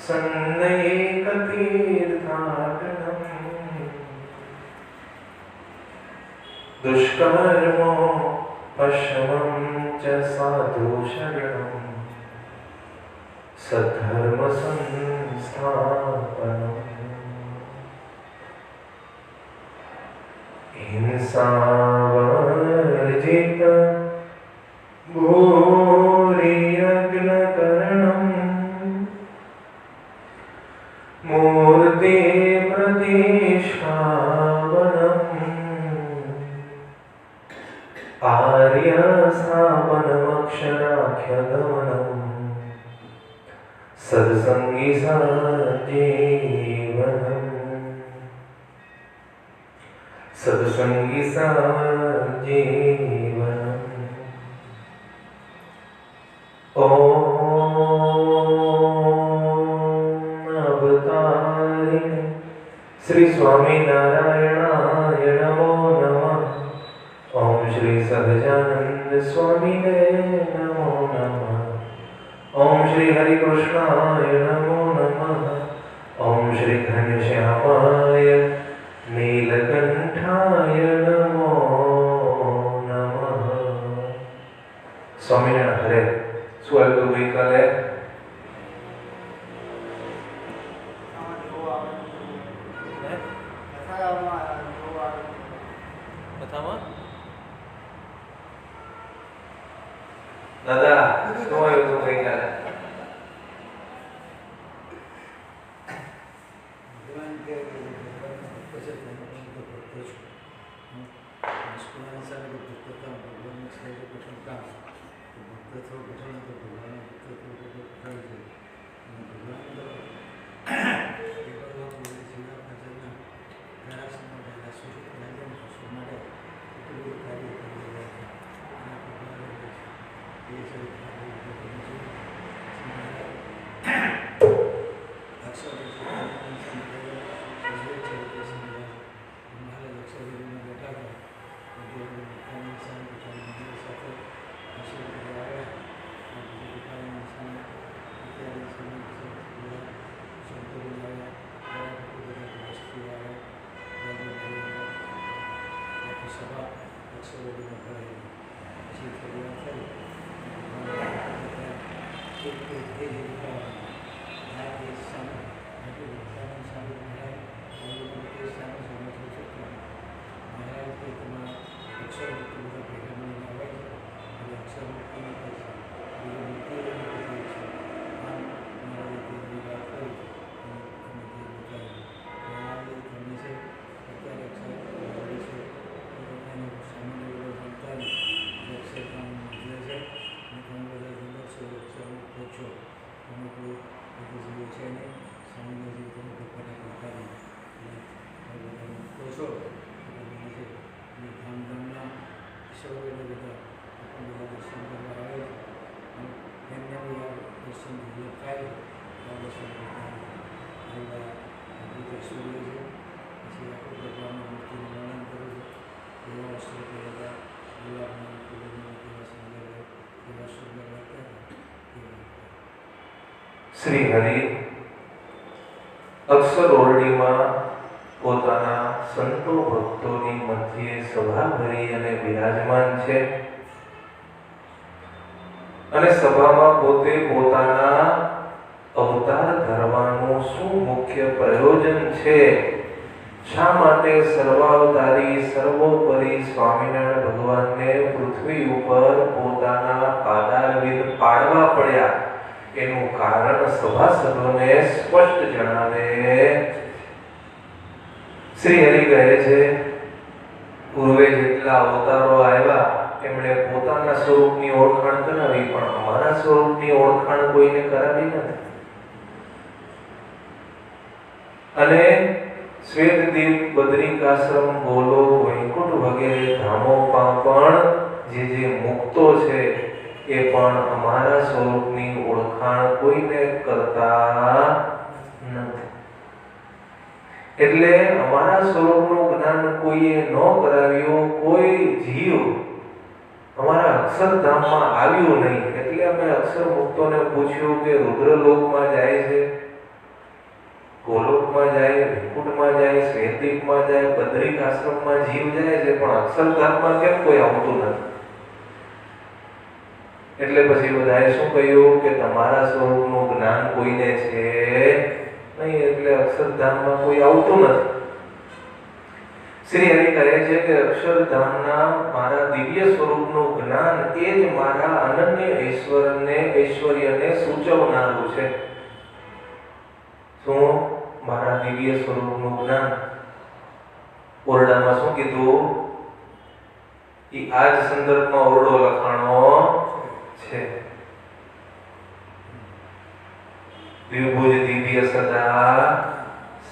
सन्नैकतीर्थाटनम् दुष्कर्मो पशमं च साधुशरणम् सद्धर्मसंस्थापनम् हिंसावर्जित भूरियज्ञकरणम् मूर्ति प्रतिष्ठापनम् आर्यस्थापनमक्षराख्यगमनम् सत्संगी सजीवनम् सत्संगी सजीवनम्। अवतारिणे श्री स्वामीनारायणाय नमो नमः। ओम श्री सहजानंद स्वामिने नमो नमः। ओम श्री हरि कृष्णाय नमो नमः। ओम श्री घनश्यामाय नीलकंठाय नमो नमः। स्वामीनारायण हरे સ્વર્ગ ગઈકાલે દાદા શું આવ્યું હતું ગઈકાલે? શ્રી હરિ અક્ષર ઓરડીમાં પોતાના સંતો ભક્તોની મધ્યે સભા ભરી અને બિરાજમાન છે અને સભામાં પોતે પોતાના અવતાર ધરવાનું શું મુખ્ય પ્રયોજન છે, શા માટે સર્વાવતારી સર્વોપરી સ્વામિનારાયણ ભગવાનને પૃથ્વી ઉપર પોતાના પાદારવિંદ પાડવા પડ્યા એનું કારણ સભાસદોને સ્પષ્ટ જણાવે શ્રી હરિ કહે છે, પૂર્વે જેટલા અવતારો આવ્યા એમણે પોતાના સ્વરૂપની ઓળખાણ કરાવી, પણ અમારા સ્વરૂપની ઓળખાણ કોઈને કરાવી નથી. અને શ્વેતદીપ, બદ્રિકાશ્રમ, ગોલો, વૈકુંઠ વગેરે ધામોમાં પણ જે મુક્તો છે એ પણ અમારા સ્વરૂપની ઓળખાણ કોઈને કરતા નથી. એટલે અમારા સ્વરૂપનું જ્ઞાન કોઈએ ન કરાવ્યું, કોઈ જીવ અમારા અક્ષરધામમાં આવ્યું નહીં. એટલે અમે અક્ષર મુક્તોને પૂછ્યું કે રુદ્રલોકમાં જાય છે અક્ષરધામમાં કેમ કોઈ આવતું નથી? એટલે પછી બધાએ શું કહ્યું કે તમારા સ્વરૂપનું જ્ઞાન કોઈને છે નહીં, એટલે અક્ષરધામમાં કોઈ આવતું નથી. શ્રી હરિ કહે છે કે અક્ષરધામના મારા દિવ્ય સ્વરૂપનું જ્ઞાન એ જ મારા અનન્ય ઐશ્વર્યને સૂચવનારું છે. શું? મારા દિવ્ય સ્વરૂપનું જ્ઞાન. ઓરડામાં શું કીધું? એ આ જ સંદર્ભમાં ઓરડો લખાણો છે. દ્વિભુજ દિવ્ય સદા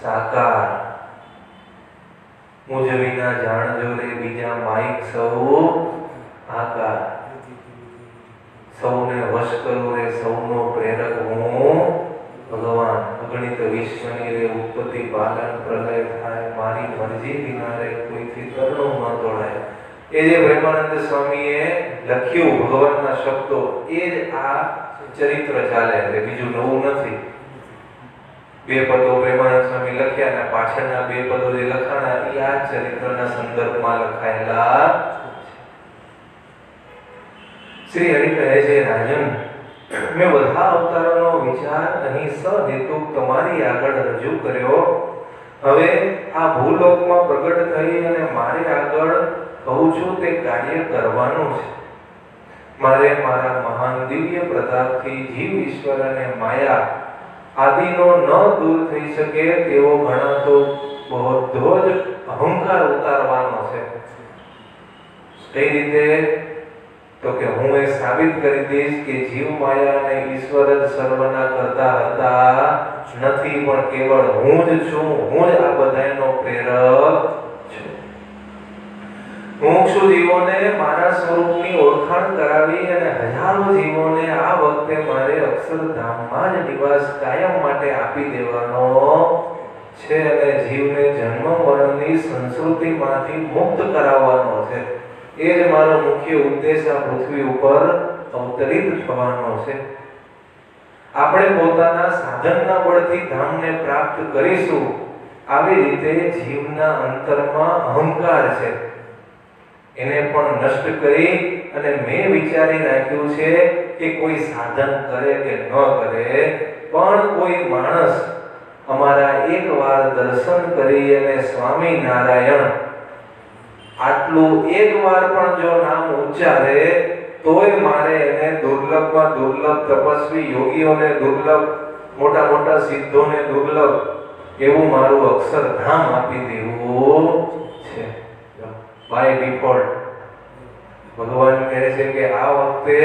સાકાર, મુજ વિના જાણજો રે બીજા માઇક સૌ આકાર. સૌને વશ કરો રે સૌનો પ્રેરક હું ભગવાન. અગણિત વિશ્વની રે ઉત્પત્તિ પાલન પ્રલય થાય, મારી મરજી વિના રે કોઈથી કરણું ન તોડાય. એ જે પ્રેમાનંદ સ્વામીએ લખ્યું ભગવાનના શબ્દો, એ જ આ ચરિત્ર ચાલે છે, બીજું નવું નથી. બે પદો પ્રેમાનંદ સ્વામી લખ્યા અને પાછળના બે પદો જે લખાણા એ આ ચરિત્રના સંદર્ભમાં લખાયેલા. શ્રી હરિ કહે છે, રાજન, મેં બધા અવતારોનો વિચાર અહીં સહેતુક તમારી આગળ રજૂ કર્યો. હવે આ ભૂલોકમાં પ્રગટ થઈ અને મારી આગળ કહું છું તે કાર્ય કરવાનું છે. મારે મારા મહાન દિવ્ય પ્રતાપથી જીવ ઈશ્વર અને માયા આદિનો ન દૂર થઈ શકે તેવો ગણાતો બધો જ અહંકાર ઉતારવાનો છે. કઈ રીતે? તો કે હું એ સાબિત કરી દઈશ કે જીવ માયા અને ઈશ્વર જ સર્વના કરતા હતા નથી, પણ કેવળ હું જ છું. હું જ આ બધાનો પ્રેરક છું. મુમુક્ષુ જીવોને મારા સ્વરૂપની ઓળખાણ કરાવી અને હજારો જીવોને આ વખતે મારે અક્ષરધામમાં જ નિવાસ કાયમ માટે આપી દેવાનો છે અને જીવને જન્મ મરણની સંસ્કૃતિમાંથી મુક્ત કરાવવાનો છે. એ જ મારો મુખ્ય ઉદ્દેશ આ પૃથ્વી ઉપર અવતરિત થવાનો છે. આપણે પોતાના સાધનના બળથી ધામને પ્રાપ્ત કરીશું. આવી રીતે જીવના અંતરમાં અહંકાર છે, એને પણ નષ્ટ કરી અને મેં વિચારી રાખ્યું છે કે કોઈ સાધન કરે કે ન કરે, પણ કોઈ માણસ અમારા એકવાર દર્શન કરી અને સ્વામી નારાયણ આટલું એકવાર પણ જો નામ ઉચ્ચારે તોય મારે એને દુર્લભમાં દુર્લભ તપસ્વી યોગીઓને દુર્લભ, મોટા મોટા સિદ્ધોને દુર્લભ એવું મારું અક્ષરધામ આપી દેવું છે. બાય ડિફોલ્ટ ભગવાન કહે છે કે આ વખતે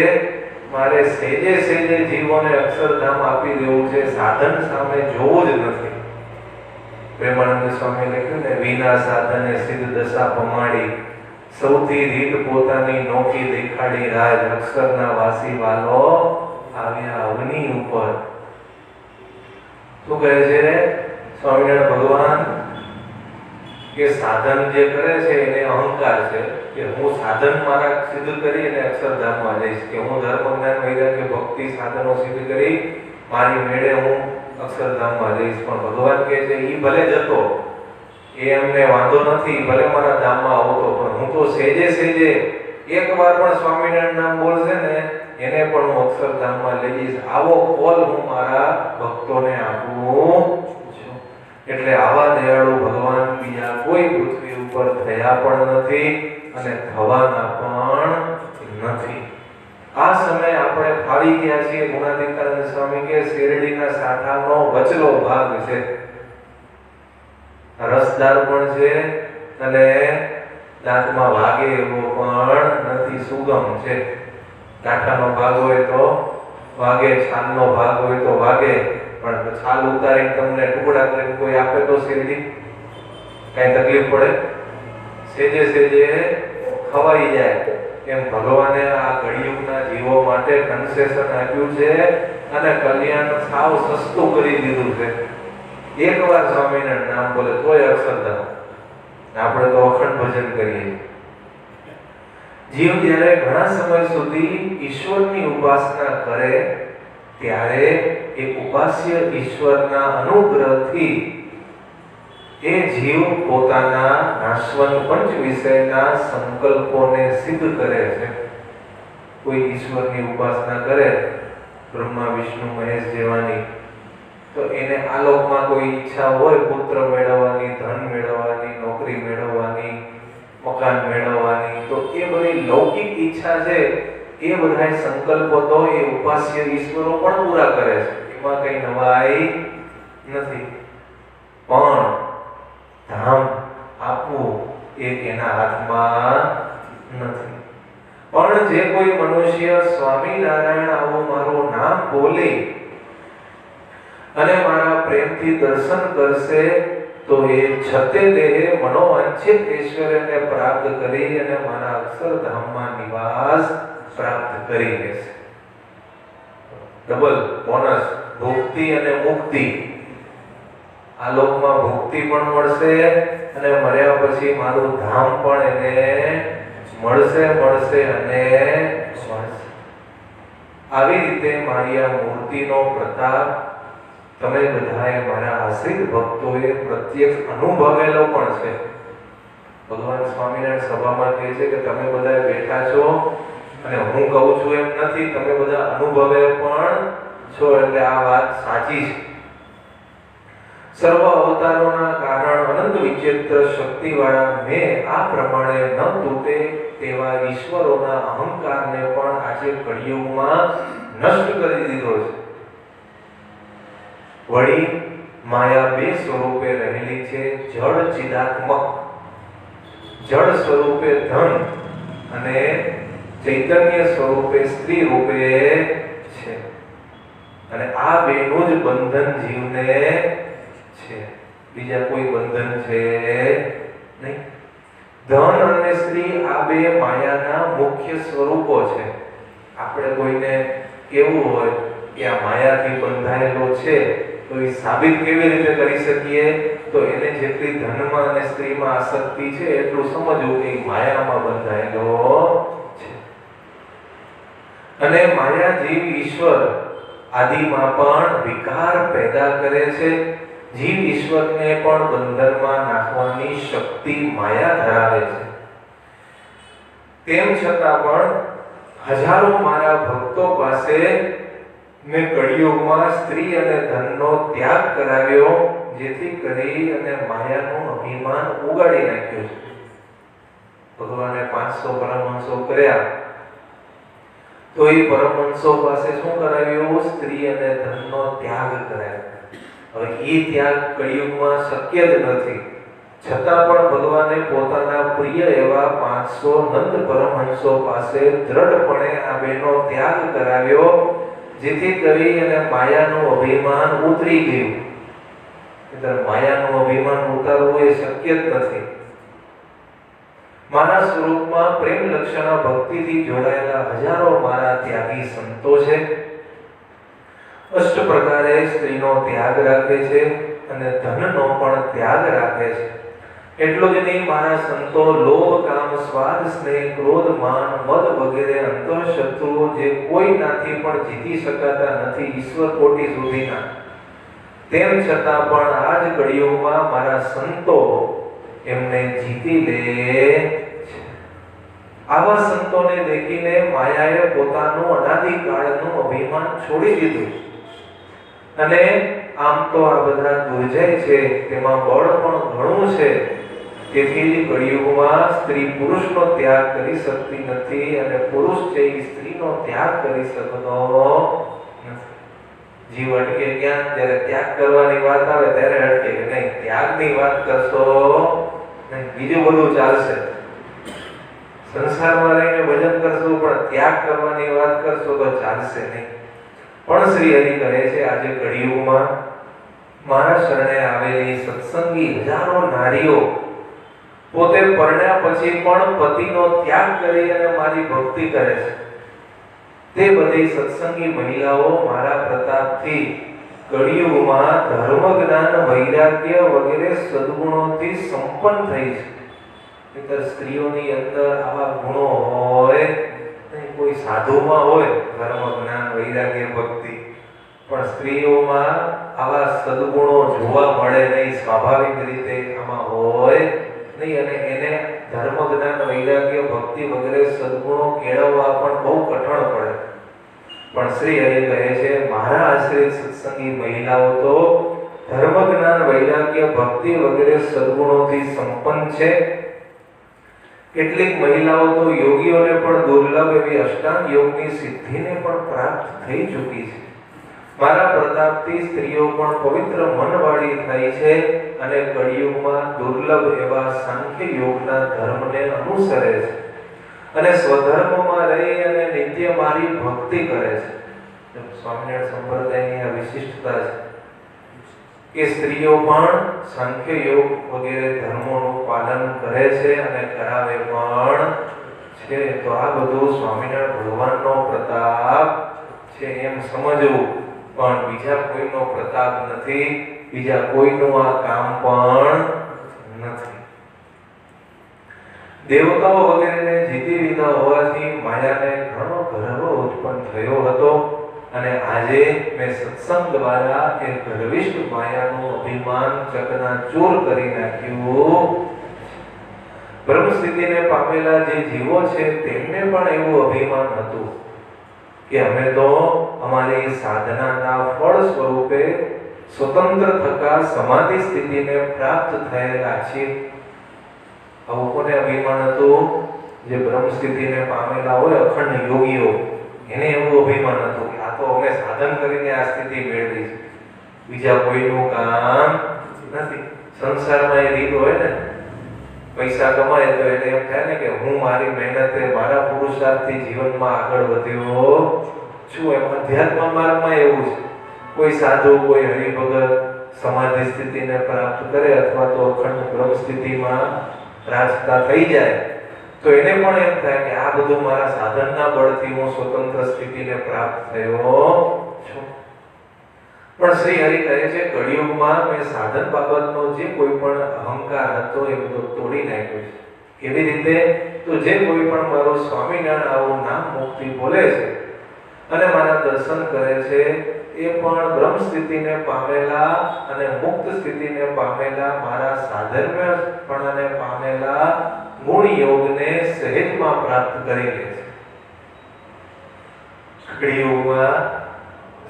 મારે સેજે સેજે જીવોને અક્ષરધામ આપી દેવું છે, સાધન સામે જોવું જ નથી. પ્રેમાનંદ સ્વામી લખ્યું ને, વિના સાધને સિદ્ધ દશા પમાડી, સૌથી રીત પોતાની નોખી દેખાડી, રાજ અક્ષરના વાસી વાલો આવ્યા અગ્નિ ઉપર. શું કહે છે સ્વામિનારાયણ ભગવાન? કે સાધન જે કરે છે એને અહંકાર છે કે હું સાધન મારા સિદ્ધ કરી અને અક્ષરધામમાં જઈશ, કે હું ધર્મ જ્ઞાન વૈરાગ્ય ભક્તિ સાધનો સિદ્ધ કરી મારી મેળે હું અક્ષરધામમાં જઈશ. પણ ભગવાન કહે છે ઈ ભલે જતો, એ એમને વાંધો નથી, ભલે મારા ધામમાં આવતો, પણ હું તો સેજે સેજે એકવાર પણ સ્વામિનારાયણ નામ બોલશે ને એને પણ હું અક્ષરધામમાં લઈ જઈશ. આવો કોલ હું મારા ભક્તોને આપું. એટલે આવા દયાળુ ભગવાન બીજા કોઈ પૃથ્વી ઉપર થયા પણ નથી અને થવાના પણ નથી. આ સમય આપણે ફાવી ગયા છીએ. ગુણાતીતાનંદ સ્વામી કે શેરડીના સાઠાનો વચલો ભાગ છે, રસદાર પણ છે અને દાંતમાં વાગે એવો પણ નથી, સુગમ છે. કાંઠાનો ભાગ હોય તો વાગે, છાલનો ભાગ હોય તો વાગે, પણ છાલ ઉતારીને તમને ટુકડા કરીને કોઈ આપે તો શેરડી કઈ તકલીફ પડે? સેજે સેજે ખવાઈ જાય. એમ ભગવાને આ કળિયુગના જીવો માટે કન્સેશન આપ્યું છે અને કલ્યાણ સાવ સસ્તું કરી દીધું છે. એકવાર સ્વામીના નામ બોલે તોય અક્ષરધામ. આપણે તો અખંડ ભજન કરીએ. જીવ જ્યારે ઘણા સમય સુધી ઈશ્વરની ઉપાસના કરે ત્યારે એ ઉપાસ્ય ઈશ્વરના અનુગ્રહથી એ જીવ પોતાના નાશવંત પંચ વિષયના સંકલ્પોને સિદ્ધ કરે છે. કોઈ ઈશ્વરની ઉપાસના કરે, બ્રહ્મા વિષ્ણુ મહેશ જેવાની, તો એને આ લોકમાં કોઈ ઈચ્છા હોય પુત્ર મેળવવાની, ધન મેળવવાની, નોકરી મેળવવાની, મકાન મેળવવાની, તો એ બધી લૌકિક ઈચ્છા છે, એ બધા સંકલ્પો તો એ ઉપાસ્ય ઈશ્વરો પણ પૂરા કરે છે. એમાં કઈ નવાઈ નથી. પણ ધામ આપવું એ એના હાથમાં નથી. પણ જે કોઈ મનુષ્ય સ્વામિનારાયણ આવું મારું નામ બોલે અને મારા પ્રેમથી દર્શન કરશે, તો એ છતે દેહે મનોવાંછિત ઐશ્વર્યને પ્રાપ્ત કરી અને મારા અક્ષરધામમાં નિવાસ પ્રાપ્ત કરી લેશે. ડબલ બોનસ, ભુક્તિ અને મુક્તિ. આ લોકમાં ભુક્તિ પણ મળશે અને મર્યા પછી મારું ધામ પણ એને મળશે અને મળશે. આવી રીતે મારી આ મૂર્તિનો પ્રતાપ તમે બધાએ મારા આશ્રિત ભક્તોએ પ્રત્યક્ષ અનુભવેલો પણ છે. ભગવાન સ્વામિનારાયણ સભામાં કહે છે કે તમે બધા બેઠા છો અને હું કહું છું એમ નથી, તમે બધા અનુભવે પણ છો, એટલે આ વાત સાચી છે. સર્વ અવતારોના કારણ અનંત વિચિત્ર શક્તિવાળા મેં આ પ્રમાણે ન તૂટે તેવા ઈશ્વરોના અહંકારને પણ આજે કળિયુગમાં નષ્ટ કરી દીધો છે. વળી માયા બે સ્વરૂપે રહેલી છે. જળ ચિદાત્મક, જળ સ્વરૂપે ધન અને ચૈતન્ય સ્વરૂપે સ્ત્રી રૂપે છે. અને આ બેનું જ બંધન જીવને છે, બીજા કોઈ બંધન છે નહીં. ધન અને સ્ત્રી આ બે માયાના મુખ્ય સ્વરૂપો છે. આપણે કોઈને કેવું હોય કે આ માયાથી બંધાયેલો છે, તો એ સાબિત કેવી રીતે કરી શકીએ? તો એને જેટલી ધનમાં અને સ્ત્રીમાં આસક્તિ છે એટલું સમજવું કે માયામાં બંધાયેલો છે. અને માયા જીવ ઈશ્વર આદિમાં પણ વિકાર પેદા કરે છે. જીવ ઈશ્વરને પણ બંધનમાં નાખવાની શક્તિ માયા ધરાવે છે. તેમ છતાં પણ હજારો મારા ભક્તો પાસે મેં કળિયુગમાં સ્ત્રી અને ધનનો ત્યાગ કરાવ્યો, જેથી કરી અને માયાનું અભિમાન ઉગાડી નાખ્યું છે. ભગવાને 500 પરમહંસો કર્યા, તો એ પરમહંસો પાસે શું કરાવ્યું? સ્ત્રી અને ધનનો ત્યાગ કરાવ્યો. હવે એ ત્યાગ કળિયુગમાં શક્ય જ નથી. છતાં પણ ભગવાને પોતાના પ્રિય એવા 500 નંદ પરમહંસો પાસે દ્રઢપણે આ બેનો ત્યાગ કરાવ્યો, જેથી કરી અને માયાનું અભિમાન ઉતરી ગયું. એટલે માયાનું અભિમાન ઉતારવું એ શક્ય જ નથી. મારા સ્વરૂપમાં પ્રેમ લક્ષણા ભક્તિથી જોડાયેલા હજારો મારા ત્યાગી સંતો છે. અષ્ટ પ્રકારે સ્ત્રીનો ત્યાગ રાખે છે અને ધનનો પણ ત્યાગ રાખે છે. એટલું જ નહીં, મારા સંતો લોભ, કામ, સ્વાદ, સ્નેહ, ક્રોધ, માન, મદ વગેરે અંતઃશત્રુઓ જે કોઈનાથી પણ જીતી શકાતા નથી, ઈશ્વર કોટી સુધીના, તેમ છતાં પણ આ જ કળિયુગમાં મારા સંતો એમને જીતી લે છે. આવા સંતોને દેખીને માયાએ પોતાનું અનાદિકાળનું અભિમાન છોડી દીધું. અને આમ તો આ બધા દુર્જય છે, તેમાં બળ પણ ઘણું છે. તેથી જ કળિયુગમાં સ્ત્રી પુરુષનો ત્યાગ કરી શકતી નથી અને પુરુષ છે એ સ્ત્રીનો ત્યાગ કરી શકતો નથી. જીવ અટકે ક્યાં? જ્યારે ત્યાગ કરવાની વાત આવે ત્યારે અટકે કે નહીં, ત્યાગની વાત કરશો નહીં, બીજું બધું ચાલશે. સંસારમાં રહીને ભજન કરશો પણ ત્યાગ કરવાની વાત કરશો તો ચાલશે નહીં. પણ શ્રી હરિ કહે છે આજે કળિયુગમાં મારા શરણે આવેલી સત્સંગી હજારો નારીઓ પોતે પરણ્યા પછી પણ પતિનો ત્યાગ કરી અને મારી ભક્તિ કરે છે. તે બધી સત્સંગી મહિલાઓ મારા પ્રતાપથી કળિયુગમાં ધર્મ, જ્ઞાન, વૈરાગ્ય વગેરે સદગુણોથી સંપન્ન થઈ છે. નહીંતર સ્ત્રીઓની અંદર આવા ગુણો હોય નહીં. કોઈ સાધુમાં હોય ધર્મ, જ્ઞાન, વૈરાગ્ય, ભક્તિ, પણ સ્ત્રીઓમાં આવા સદગુણો જોવા મળે નહીં, સ્વાભાવિક રીતે આમાં હોય નહીં, અને એને ધર્મ જ્ઞાન વૈરાગ્ય ભક્તિ વગેરે સદગુણો કેળવવા પણ બહુ કઠણ પડે. પણ શ્રી હરિ કહે છે મારા આશ્રિત સત્સંગી મહિલાઓ તો ધર્મ જ્ઞાન વૈરાગ્ય ભક્તિ વગેરે સદગુણોથી સંપન્ન છે. કેટલીક મહિલાઓ તો યોગીઓને પણ દુર્લભ એવી અષ્ટાંગ યોગની સિદ્ધિને પણ પ્રાપ્ત થઈ ચૂકી છે. મારા પ્રતાપથી સ્ત્રીઓ પણ પવિત્ર મનવાળી થઈ છે અને કળિયુગમાં દુર્લભ એવા સાંખ્ય યોગના ધર્મને અનુસરે છે અને સ્વધર્મમાં રહી અને નિત્ય મારી ભક્તિ કરે છે. સ્વામિનારાયણ સંપ્રદાયની આ વિશિષ્ટતા છે કે સ્ત્રીઓ પણ સાંખ્ય યોગ વગેરે ધર્મોનું પાલન કરે છે અને કરાવે પણ છે. તો આ બધું સ્વામિનારાયણ ભગવાનનો પ્રતાપ છે એમ સમજવું, પણ બીજા કોઈનો પ્રતાપ નથી, બીજા કોઈનું આ કામ પણ નથી. દેવતાઓ વગેરેને જીતી લીધા હોવાથી માયાને ઘણો ગર્વ ઉત્પન્ન થયો હતો અને આજે મેં સત્સંગ દ્વારા એ ગર્વિષ્ઠ માયાનું અભિમાન ચકનાચૂર કરી નાખ્યું. બ્રહ્મ સ્થિતિને પામેલા જે જીવો છે તેમને પણ એવું અભિમાન હતું કે અમે તો અમારી સાધનાના ફળ સ્વરૂપે સ્વતંત્ર થતા સમાધિ સ્થિતિને પ્રાપ્ત થયેલા છીએ. આવું કોને અભિમાન હતું? જે બ્રહ્મ સ્થિતિને પામેલા હોય અખંડ યોગીઓ, એને એવું અભિમાન હતું કે આ તો અમે સાધન કરીને આ સ્થિતિ મેળવી છે, બીજા કોઈનું કામ નથી. સંસારમાં એ રીત હોય ને, પૈસા કમાય તો એને એમ થાય ને કે હું મારી મહેનતે મારા પુરુષાર્થથી જીવનમાં આગળ વધ્યો છું. એમ અધ્યાત્મ માર્ગમાં એવું છે, કોઈ સાધુ કોઈ હરિભગત સમાધિ સ્થિતિને પ્રાપ્ત કરે અથવા તો અખંડ બ્રહ્મ સ્થિતિમાં રાજતા થઈ જાય તો એને પણ એમ થાય કે આ બધું મારા સાધનના બળથી હું સ્વતંત્ર સ્થિતિને પ્રાપ્ત થયો છું. પણ શ્રી હરિ કહે છે કળિયુગમાં મેં સાધન બાબતનો જે કોઈ પણ અહંકાર હતો એ બધો તોડી નાખ્યો છે. કેવી રીતે? તો જે કોઈ પણ મારો સ્વામિનારાયણ આવું નામ મુક્તિ બોલે છે અને મારા દર્શન કરે છે એ પણ બ્રહ્મ સ્થિતિને પામેલા અને મુક્ત સ્થિતિને પામેલા મારા સાધર્મ્યપણાને પામેલા ગુણ યોગને સહેજમાં પ્રાપ્ત કરી લે છે. કળિયુગમાં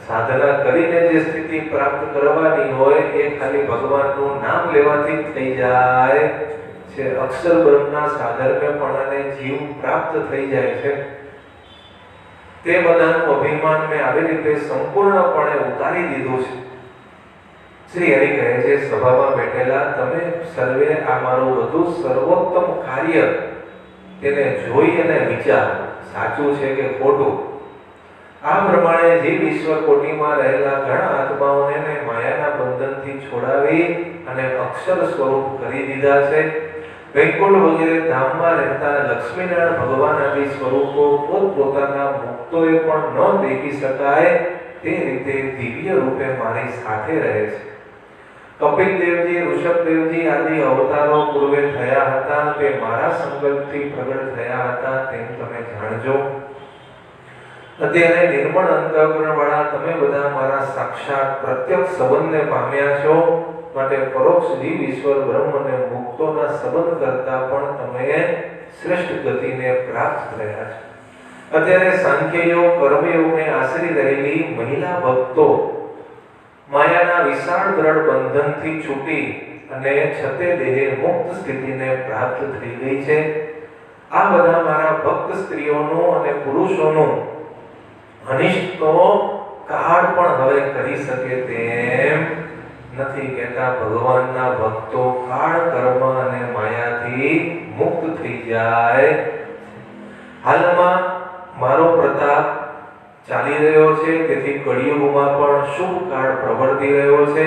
સાધના કરીને જે સ્થિતિ પ્રાપ્ત કરવાની હોય એ ખાલી ભગવાનનું નામ લેવાથી થઈ જાય છે. અક્ષર બ્રહ્મના સાધર્મ્યપણાને જીવ પ્રાપ્ત થઈ જાય છે. તે બધાનું અભિમાન મેં આવી રીતે સંપૂર્ણપણે ઉતારી દીધું છે. શ્રી હરિ કહે છે સભામાં બેઠેલા તમે સર્વે આ મારું બધું સર્વોત્તમ કાર્ય તેને જોઈ અને વિચારો, સાચું છે કે ખોટું. આ પ્રમાણે જીવ ઈશ્વર કોટીમાં રહેલા ઘણા આત્માઓને માયાના બંધનથી છોડાવી અને અક્ષર સ્વરૂપ કરી દીધા છે. વૈકુંઠ વગેરે ધામમાં રહેતા લક્ષ્મીનારાયણ ભગવાન આદિ સ્વરૂપો પોતપોતાના મુક્તોએ પણ ન દેખી શકાય તે રીતે દિવ્ય રૂપે મારી સાથે રહે છે. કપિલ દેવજી, ઋષભદેવજી આદિ અવતારો પૂર્વે થયા હતા તે મારા સંકલ્પથી પ્રગટ થયા હતા તેમ તમે જાણજો. અત્યારે નિર્મળ અંતઃકરણ વાળા તમે બધા મારા સાક્ષાત પ્રત્યક્ષ સંબંધને પામ્યા છો, માટે પરોક્ષ જીવ ઈશ્વર બ્રહ્મ અને મુક્તોના સંબંધ કરતા પણ તમે શ્રેષ્ઠ ગતિને પ્રાપ્ત થયા છો. અત્યારે સાંખ્ય યોગ કર્મયોગને આશ્રિત રહેલી મહિલા ભક્તો માયાના વિશાળ દ્રઢ બંધનથી છૂટી અને છતે દેહે મુક્ત સ્થિતિને પ્રાપ્ત થઈ ગઈ છે. આ બધા મારા ભક્ત સ્ત્રીઓનું અને પુરુષોનું અનિષ્ટ તો કાળ પણ હવે કરી શકે તેમ નથી. કહેતા ભગવાનના ભક્તો કાળ કર્મ અને માયાથી મુક્ત થઈ જાય. હાલમાં મારો પ્રતાપ ચાલી રહ્યો છે, તેથી કળિયુગમાં પણ શુભ કાળ પ્રવર્તી રહ્યો છે.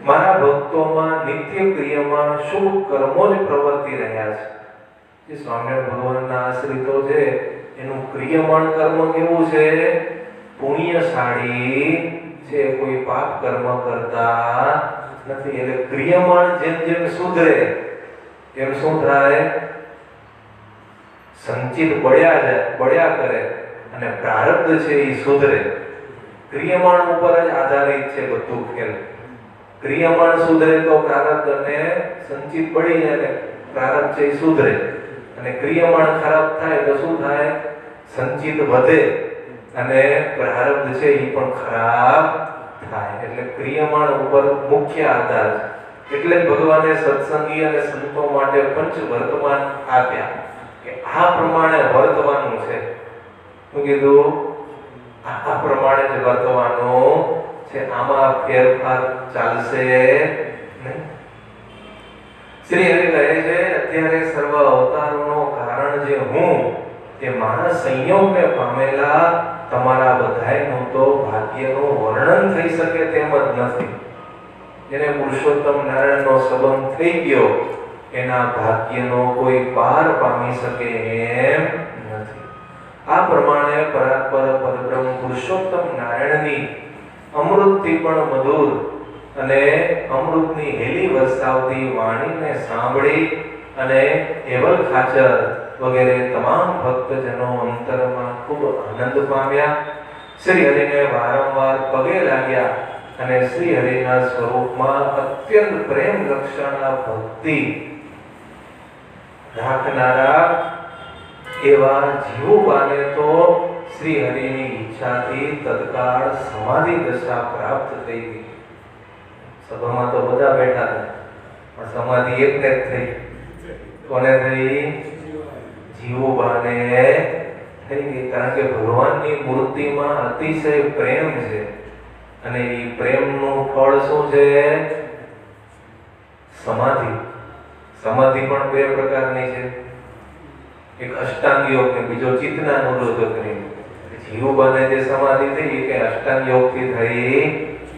મારા ભક્તોમાં નિત્ય ક્રિયામાં શુભ કર્મો જ પ્રવર્તી રહ્યા છે. જે સ્વામિનારાયણ ભગવાનના આશ્રિતો છે એનું ક્રિયમાણ કર્મ કેવું છે? પુણ્યશાળી છે, કોઈ પાપ કર્મ કરતા નથી. એટલે ક્રિયમાણ જેમ જેમ સુધરે એમ શું થાય? સંચિત બળ્યા કરે અને પ્રારબ્ધ છે એ સુધરે. ક્રિયમાણ ઉપર જ આધારિત છે બધું ખેલ. ક્રિયામાણ સુધરે તો પ્રારબ્ધ અને સંચિત પડી જાય ને પ્રારબ્ધ છે એ સુધરે, અને ક્રિયામાણ ખરાબ થાય તો શું થાય? સંચિત વધે અને પ્રારબ્ધ છે એ પણ ખરાબ થાય. એટલે ક્રિયામાણ ઉપર મુખ્ય આધાર છે. એટલે જ ભગવાને સત્સંગી અને સંતો માટે પંચ વર્તમાન આપ્યા કે આ પ્રમાણે વર્તવાનું છે. શું કીધું? આ પ્રમાણે જ વર્તવાનું છે, આમાં ફેરફાર ચાલશે નહીં. શ્રી હરિ કહે છે અત્યારે સર્વ અવતારોનો કારણ જે હું, તે મારા સંયોગને પામેલા તમારા બધાયનું તો ભાગ્યનું વર્ણન થઈ શકે તેમ જ નથી. જેને પુરુષોત્તમ નારાયણનો સંબંધ થઈ ગયો એના ભાગ્યનો કોઈ પાર પામી શકે એમ નથી. આ પ્રમાણે પરાત્પર પરબ્રહ્મ પુરુષોત્તમ નારાયણની અમૃતથી પણ મધુર અને અમૃતની હેલી વરસાવતી વાણીને સાંભળી અને એવલ ખાચર વગેરે તમામ ભક્તજનો અંતરમાં ખૂબ આનંદ પામ્યા. શ્રી હરિને વારંવાર પગે લાગ્યા અને શ્રી હરિના સ્વરૂપમાં અત્યંત પ્રેમ લક્ષણા ભક્તિ રાખનારા એવા જીવોને તો શ્રી હરિની ઈચ્છાથી તત્કાળ સમાધિ દશા પ્રાપ્ત થઈ ગઈ. સભામાં તો બધા બેઠા હતા પણ સમાધિ એકને જ થઈ. કોને થઈ? જીવોબાને થઈ ગઈ. કારણ કે ભગવાનની મૂર્તિમાં અતિશય પ્રેમ છે અને એ પ્રેમનું ફળ શું છે? સમાધિ. સમાધિ પણ બે પ્રકારની છે, એક અષ્ટાંગ યોગ ને બીજો ચિત્તના નિરોધ કરીને. જીવોબાને જે સમાધિ થઈ કે અષ્ટાંગ યોગથી થઈ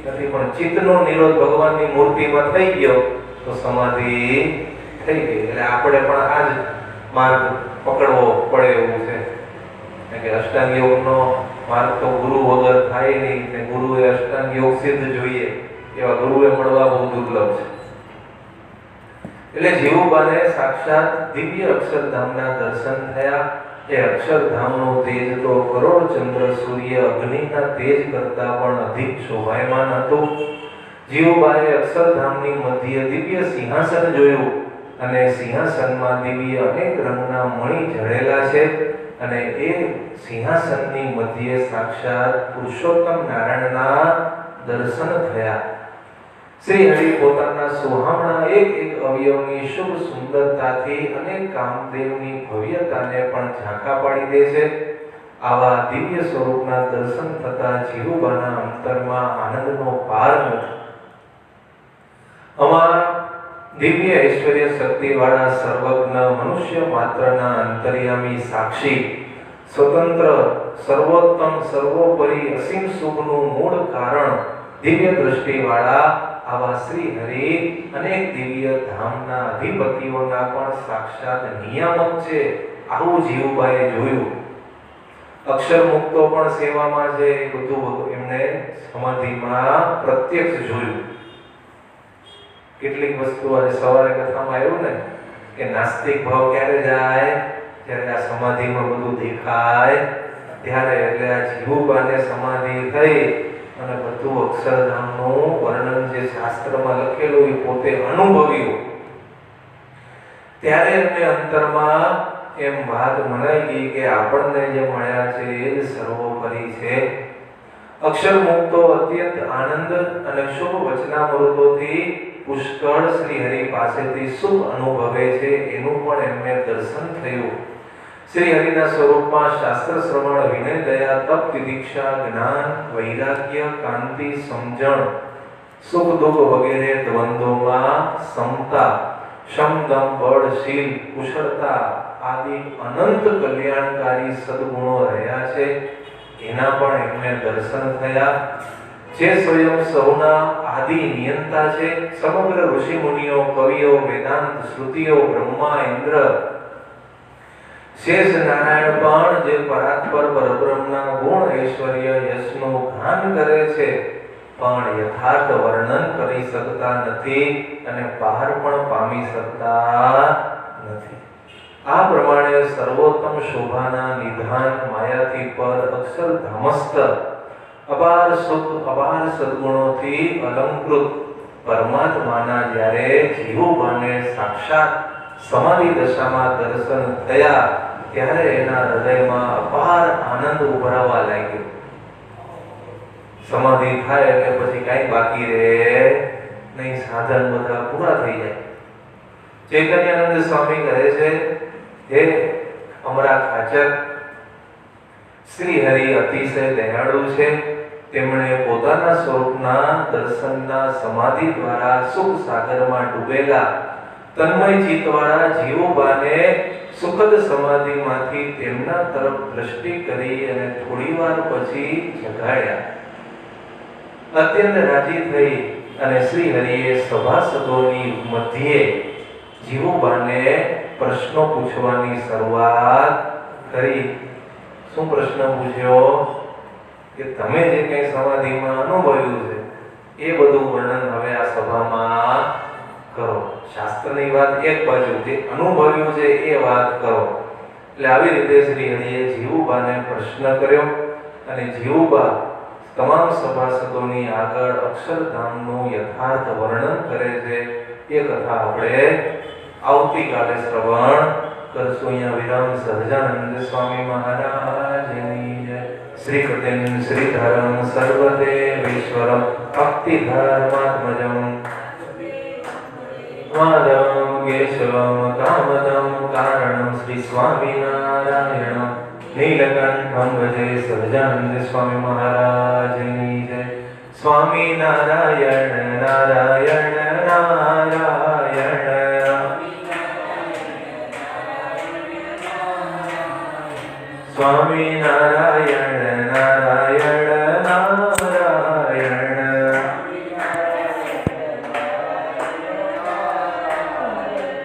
નથી, પણ ચિત્તનો નિરોધ ભગવાનની મૂર્તિમાં થઈ ગયો તો સમાધિ થઈ ગઈ. એટલે આપણે પણ આ જ માર્ગ પકડવો પડે એવું છે કે અષ્ટાંગ યોગનો માર્ગ તો ગુરુ વગર થાય નહીં, ને ગુરુએ અષ્ટાંગ યોગ સિદ્ધ જોઈએ એવા ગુરુએ મળવા બહુ દુર્લભ છે. એટલે જીવુબાને સાક્ષાત દિવ્ય અક્ષરધામના દર્શન થયા. એ અક્ષરધામનું તેજ તો કરોડ ચંદ્ર સૂર્ય અગ્નિના તેજ કરતા પણ અધિક શોભાયમાન હતું. જીવુબાએ અક્ષરધામની મધ્ય દિવ્ય સિંહાસન જોયું અને સિંહાસનમાં દિવ્ય અનેક રંગના મણિ જડેલા છે અને એ સિંહાસનની મધ્યે સાક્ષાત પુરુષોત્તમ નારાયણના દર્શન થયા. શ્રી હરિ પોતાના સુહામણા એક એક અવયવની શુભ સુંદરતાથી અને કામદેવની ભવ્યતાને પણ ઝાંખા પાડી દે છે. આવા દિવ્ય સ્વરૂપના દર્શન થતા જીવુબાના અંતરમાં આનંદનો પાર નથી. અમારા દિવ્ય ઐશ્વર્ય શક્તિ વાળા સર્વજ્ઞ મનુષ્ય માત્રના અંતર્યામી સાક્ષી સ્વતંત્ર સર્વોત્તમ સર્વોપરી અસીમ સુખનું મૂળ કારણ દિવ્ય દ્રષ્ટિ વાળા આવા શ્રી હરિ અનેક દિવ્ય ધામના અધિપતિઓના પણ સાક્ષાત નિયામક છે. આવું જીવુબાએ જોયું. અક્ષર મુક્તો પણ સેવામાં છે, એ બધું એમને સમાધિમાં પ્રત્યક્ષ જોયું. કેટલીક વસ્તુ આજે સવારે કથામાં આવ્યું ને કે નાસ્તિક ભાવ ક્યારે જાય? જ્યારે આ સમાધિમાં બધું દેખાય ત્યારે. એટલે આ જીવુબાને સમાધિ થઈ અને બધું અક્ષરધામનું વર્ણન જે શાસ્ત્રમાં લખેલું એ પોતે અનુભવ્યું ત્યારે એમને અંતરમાં એમ વાત મનાઈ ગઈ કે આપણને જે મળ્યા છે એ જ સર્વોપરી છે. અક્ષર મુક્તો અત્યંત આનંદ અને શુભ વચનામૃતોથી પુષ્કળ શ્રી હરિ પાસેથી શુભ અનુભવે છે એનું પણ એમને દર્શન થયું. શ્રી હરિના સ્વરૂપમાં શાસ્ત્ર શ્રવણ, વિનય, દયા, તપ, તિતિક્ષા, જ્ઞાન, વૈરાગ્ય, કાંતિ, સમજણ, સુખ દુઃખ વગેરે દ્વંદ્વોમાં સમતા, શમ દમ બળ શીલ કુશળતા આદિ અનંત કલ્યાણકારી સદગુણો રહ્યા છે એના પણ એમને દર્શન થયા. જે સ્વયં સૌના આદિ નિયંતા છે. સમગ્ર ઋષિ મુનિઓ, કવિઓ, વેદાંત શ્રુતિઓ, બ્રહ્મા, ઇન્દ્ર, શેષ નારાયણ પણ જે પરાત્પર પરબ્રહ્મના ગુણ ઐશ્વર્ય યશનું ગાન કરે છે પણ યથાર્થ વર્ણન કરી શકતા નથી અને પાર પણ પામી શકતા નથી. આ પ્રમાણે સર્વોત્તમ શોભાના નિધાન માયાથી પર અક્ષરધામસ્થ અપાર સુખ અપાર સદગુણોથી અલંકૃત પરમાત્માના જ્યારે જીવુબાને સાક્ષાત સમાધિ દશામાં દર્શન થયા ત્યારે એના હૃદયમાં અપાર આનંદ ઉભરાવા લાગ્યો. સમાધિ થાય એટલે પછી કાંઈ બાકી રહે નહીં, સાધન બધા પૂરા થઈ જાય. ચૈતન્યાનંદ સ્વામી કહે છે, હે અમરા ખાચર, શ્રી હરિ અતિશય દયાળુ છે. તેમણે પોતાના સ્વરૂપના દર્શનના સમાધિ દ્વારા સુખ સાગરમાં ડૂબેલા તન્મય ચિત્તવાળા જીવોબાને સુખદ સમાધિમાંથી તેમના તરફ દ્રષ્ટિ કરી અને થોડી વાર પછી જગાડ્યા. અત્યંત રાજી થઈ અને શ્રી હરિએ સભાસદોની મધ્યે જીવુબાને પ્રશ્નો પૂછવાની શરૂઆત કરી. શું પ્રશ્ન પૂછ્યો? કે તમે જે કંઈ સમાધિમાં અનુભવ્યું છે એ બધું વર્ણન હવે આ સભામાં કરો. શાસ્ત્રની વાત એક બાજુ, જે અનુભવ્યું છે એ વાત કરો. એટલે આવી રીતે શ્રી હરિએ જીવુબાને પ્રશ્ન કર્યો અને જીવુબા તમામ સભાસદોની આગળ અક્ષરધામનું યથાર્થ વર્ણન કરે છે. એ કથા આપણે આવતીકાલે શ્રવણ કરશું. અહીંયા વિરામ. સહજાનંદ સ્વામી મહારાજની જય. શ્રી કૃતિમ શ્રીધરમ સર્વદેવેશ્વરમ ભક્તિધર્માત્મજમ માધવમ કેશવમ કામદમ કારણમ શ્રી સ્વામિનારાયણ નીલકંઠમ ભજે. સહજાનંદ સ્વામી મહારાજની જય. સ્વામિનારાયણ નારાયણ નારાયણ સ્વામિનારાયણ નારાયણ